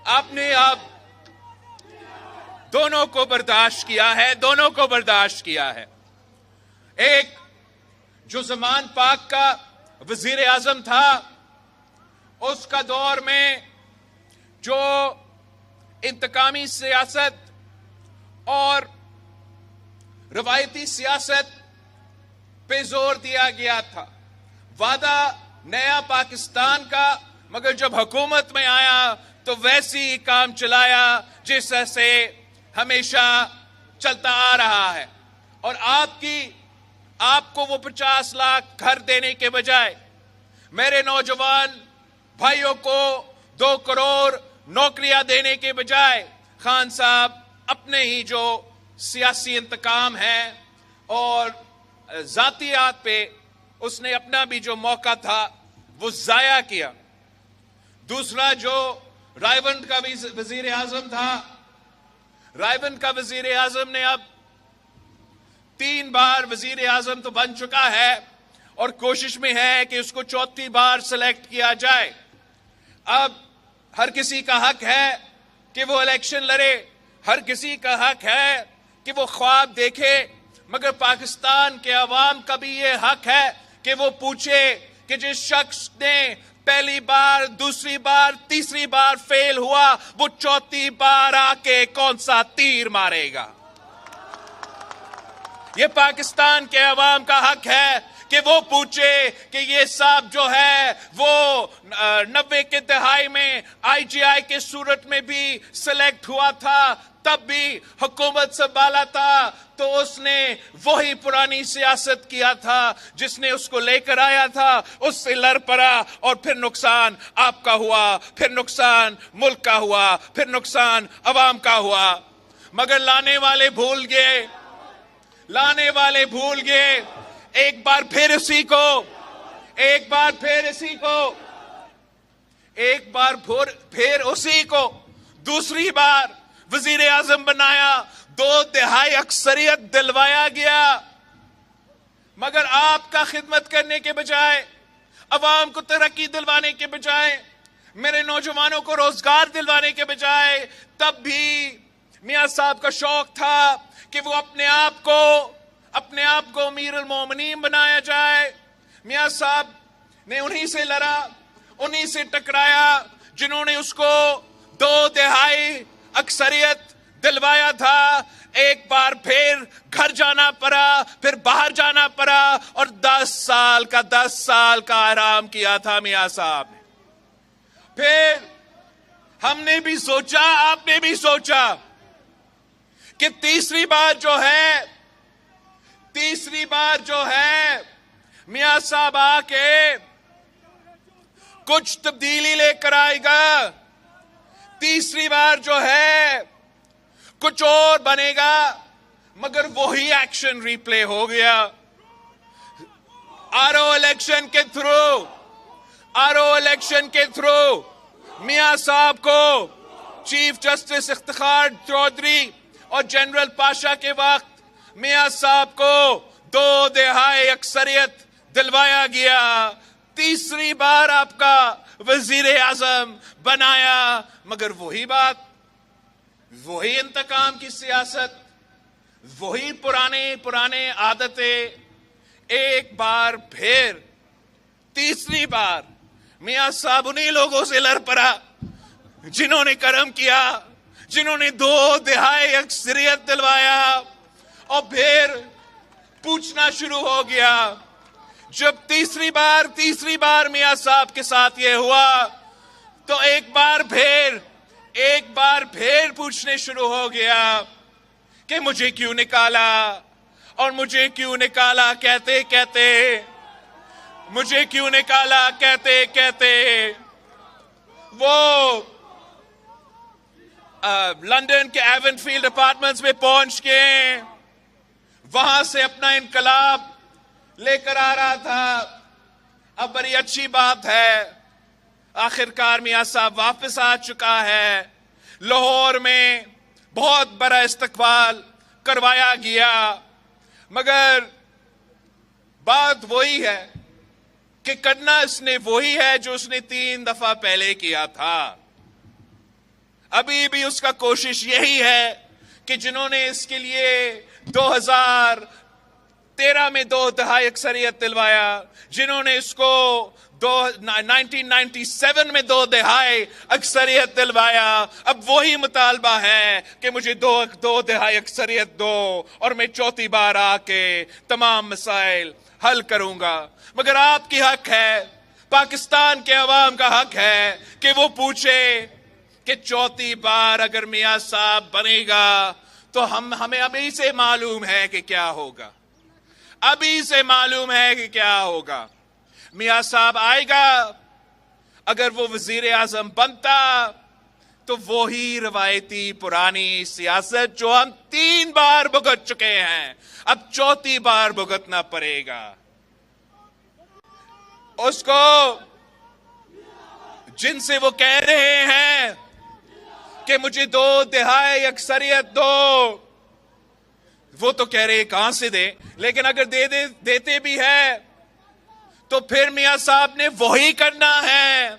آپ نے اب دونوں کو برداشت کیا ہے، دونوں کو برداشت کیا ہے. ایک جو زمان پاک کا وزیر اعظم تھا، اس کا دور میں جو انتقامی سیاست اور روایتی سیاست پہ زور دیا گیا تھا، وعدہ نیا پاکستان کا، مگر جب حکومت میں آیا تو ویسی ہی کام چلایا جس سے ہمیشہ چلتا آ رہا ہے. اور آپ کو وہ 50 لاکھ گھر دینے کے بجائے میرے نوجوان بھائیوں کو 2 کروڑ نوکریاں دینے کے بجائے خان صاحب اپنے ہی جو سیاسی انتقام ہے اور ذاتیات پہ اس نے اپنا بھی جو موقع تھا وہ ضائع کیا. دوسرا جو رائیونڈ کا وزیر اعظم تھا، رائیونڈ کا وزیر اعظم نے اب 3 بار وزیر اعظم تو بن چکا ہے اور کوشش میں ہے کہ اس کو 4تھی بار سلیکٹ کیا جائے. اب ہر کسی کا حق ہے کہ وہ الیکشن لڑے، ہر کسی کا حق ہے کہ وہ خواب دیکھے، مگر پاکستان کے عوام کا بھی یہ حق ہے کہ وہ پوچھے کہ جس شخص نے پہلی بار، دوسری بار، تیسری بار فیل ہوا، وہ 4تھی بار آ کے کون سا تیر مارے گا. یہ پاکستان کے عوام کا حق ہے کہ وہ پوچھے کہ یہ صاحب جو ہے وہ 90 کے دہائی میں IGI کے صورت میں بھی سلیکٹ ہوا تھا، تب بھی حکومت سنبھالا تھا تو اس نے وہی پرانی سیاست کیا تھا جس نے اس کو لے کر آیا تھا، اس سے لڑ پڑا اور پھر نقصان آپ کا ہوا، پھر نقصان ملک کا ہوا، پھر نقصان عوام کا ہوا. مگر لانے والے بھول گئے، ایک بار پھر اسی کو دوسری بار وزیر اعظم بنایا، 2 تہائی اکثریت دلوایا گیا. مگر آپ کا خدمت کرنے کے بجائے، عوام کو ترقی دلوانے کے بجائے، میرے نوجوانوں کو روزگار دلوانے کے بجائے، تب بھی میاں صاحب کا شوق تھا کہ وہ اپنے آپ کو امیر المومنین بنایا جائے. میاں صاحب نے انہی سے لڑا، انہی سے ٹکرایا جنہوں نے اس کو 2 تہائی اکثریت دلوایا تھا. ایک بار پھر گھر جانا پڑا، پھر باہر جانا پڑا اور 10 سال کا آرام کیا تھا میاں صاحب نے. پھر ہم نے بھی سوچا، آپ نے بھی سوچا کہ تیسری بار جو ہے میاں صاحب آ کے کچھ تبدیلی لے کر آئے گا، تیسری بار جو ہے کچھ اور بنے گا. مگر وہی ایکشن ریپلے ہو گیا. RO الیکشن کے تھرو میاں صاحب کو چیف جسٹس افتخار چودھری اور جنرل پاشا کے وقت میاں صاحب کو 2 تہائی اکثریت دلوایا گیا. تیسری بار آپ کا وزیر اعظم بنایا، مگر وہی بات، وہی انتقام کی سیاست، وہی پرانے عادتیں. ایک بار پھر تیسری بار میاں صاحب انہی لوگوں سے لڑ پڑا جنہوں نے کرم کیا، جنہوں نے 2 تہائی اکثریت دلوایا. اور پھر پوچھنا شروع ہو گیا. جب تیسری بار میاں صاحب کے ساتھ یہ ہوا تو ایک بار پھر پوچھنے شروع ہو گیا کہ مجھے کیوں نکالا، اور مجھے کیوں نکالا کہتے وہ لندن کے ایون فیلڈ اپارٹمنٹس میں پہنچ کے وہاں سے اپنا انقلاب لے کر آ رہا تھا. اب بڑی اچھی بات ہے، آخرکار میاں صاحب واپس آ چکا ہے. لاہور میں بہت بڑا استقبال کروایا گیا، مگر بات وہی ہے کہ کرنا اس نے وہی ہے جو اس نے 3 دفعہ پہلے کیا تھا. ابھی بھی اس کا کوشش یہی ہے کہ جنہوں نے اس کے لیے 2013 میں 2/3 اکثریت دلوایا، جنہوں نے اس کو 1997 میں 2/3 اکثریت دلوایا، اب وہی مطالبہ ہے کہ مجھے 2/3 اکثریت دو اور میں چوتھی بار آ کے تمام مسائل حل کروں گا۔ مگر آپ کی حق ہے، پاکستان کے عوام کا حق ہے کہ وہ پوچھے کہ چوتھی بار اگر میاں صاحب بنے گا تو ہمیں ابھی سے معلوم ہے کہ کیا ہوگا، ابھی سے معلوم ہے کہ کیا ہوگا۔ میاں صاحب آئے گا، اگر وہ وزیر اعظم بنتا تو وہی روایتی پرانی سیاست جو ہم 3 بار بھگت چکے ہیں، اب چوتھی بار بھگتنا پڑے گا۔ اس کو جن سے وہ کہہ رہے ہیں کہ مجھے 2/3 اکثریت دو، وہ تو کہہ رہے کہاں سے دے، لیکن اگر دیتے بھی ہے تو پھر میاں صاحب نے وہی کرنا ہے،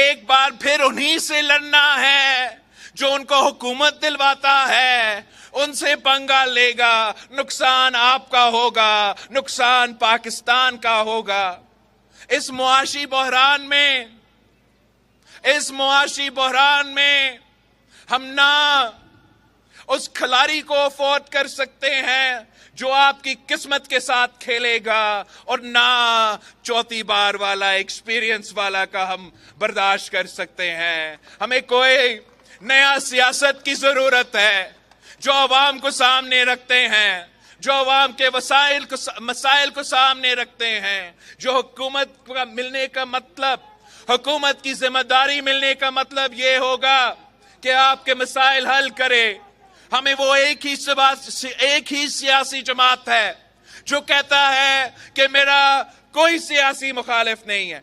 ایک بار پھر انہی سے لڑنا ہے جو ان کو حکومت دلواتا ہے، ان سے پنگا لے گا، نقصان آپ کا ہوگا، نقصان پاکستان کا ہوگا۔ اس معاشی بحران میں ہم نہ اس کھلاڑی کو افورڈ کر سکتے ہیں جو آپ کی قسمت کے ساتھ کھیلے گا، اور نہ چوتھی بار والا ایکسپیرینس والا کا ہم برداشت کر سکتے ہیں۔ ہمیں کوئی نیا سیاست کی ضرورت ہے جو عوام کو سامنے رکھتے ہیں، جو عوام کے مسائل کو سامنے رکھتے ہیں، جو حکومت کا ملنے کا مطلب، حکومت کی ذمہ داری ملنے کا مطلب یہ ہوگا کہ آپ کے مسائل حل کرے۔ ہمیں وہ ایک ہی سیاسی جماعت ہے جو کہتا ہے کہ میرا کوئی سیاسی مخالف نہیں ہے،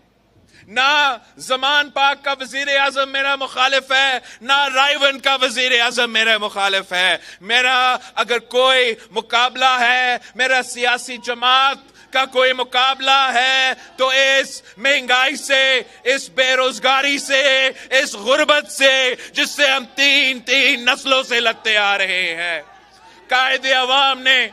نہ زمان پاک کا وزیر اعظم میرا مخالف ہے، نہ رائیون کا وزیر اعظم میرا مخالف ہے۔ میرا اگر کوئی مقابلہ ہے، میرا سیاسی جماعت کا کوئی مقابلہ ہے تو اس مہنگائی سے، اس بے روزگاری سے، اس غربت سے جس سے ہم تین نسلوں سے لڑتے آ رہے ہیں۔ قائد عوام نے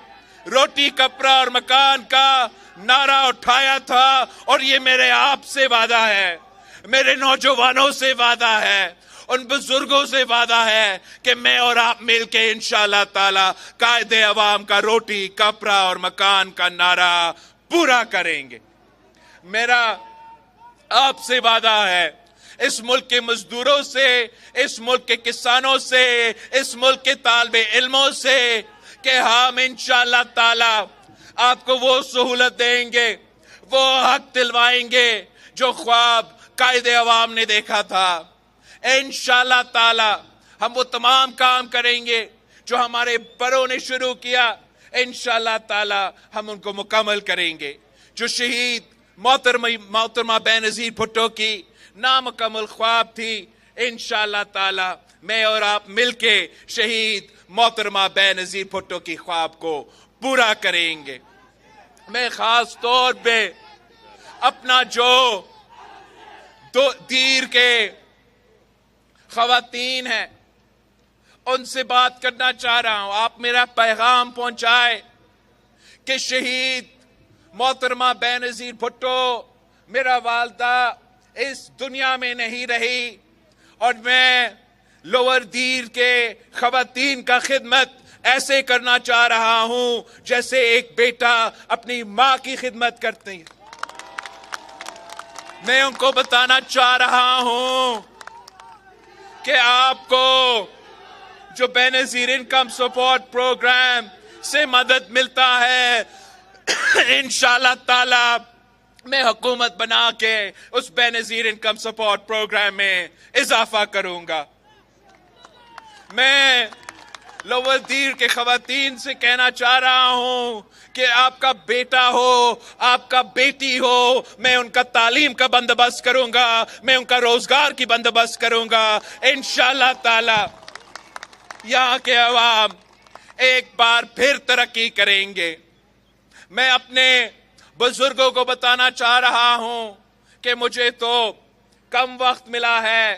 روٹی کپڑا اور مکان کا نعرہ اٹھایا تھا، اور یہ میرے آپ سے وعدہ ہے، میرے نوجوانوں سے وعدہ ہے، ان بزرگوں سے وعدہ ہے کہ میں اور آپ مل کے انشاءاللہ تعالی قائد عوام کا روٹی کپڑا اور مکان کا نعرہ پورا کریں گے۔ میرا آپ سے وعدہ ہے، اس ملک کے مزدوروں سے، اس ملک کے کسانوں سے، اس ملک کے طالب علموں سے کہ ہم انشاءاللہ تعالی آپ کو وہ سہولت دیں گے، وہ حق دلوائیں گے جو خواب قائد عوام نے دیکھا تھا۔ انشاءاللہ تعالی ہم وہ تمام کام کریں گے جو ہمارے بڑوں نے شروع کیا، انشاءاللہ تعالی ہم ان کو مکمل کریں گے۔ جو شہید محترمہ بے نظیر بھٹو کی نامکمل خواب تھی، انشاءاللہ تعالی میں اور آپ مل کے شہید محترمہ بے نظیر بھٹو کی خواب کو پورا کریں گے۔ میں خاص طور پہ اپنا جو دیر کے خواتین ہیں ان سے بات کرنا چاہ رہا ہوں، آپ میرا پیغام پہنچائے کہ شہید محترمہ بے نظیر بھٹو میرا والدہ اس دنیا میں نہیں رہی، اور میں لوور دیر کے خواتین کا خدمت ایسے کرنا چاہ رہا ہوں جیسے ایک بیٹا اپنی ماں کی خدمت کرتے ہیں۔ میں ان کو بتانا چاہ رہا ہوں کہ آپ کو جو بے نظیر انکم سپورٹ پروگرام سے مدد ملتا ہے، انشاءاللہ تعالی میں حکومت بنا کے اس بے نظیر انکم سپورٹ پروگرام میں اضافہ کروں گا۔ میں لوور دیر کے خواتین سے کہنا چاہ رہا ہوں کہ آپ کا بیٹا ہو، آپ کا بیٹی ہو، میں ان کا تعلیم کا بندوبست کروں گا، میں ان کا روزگار کی بندوبست کروں گا۔ انشاءاللہ تعالی یہاں کے عوام ایک بار پھر ترقی کریں گے۔ میں اپنے بزرگوں کو بتانا چاہ رہا ہوں کہ مجھے تو کم وقت ملا ہے،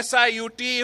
SIUT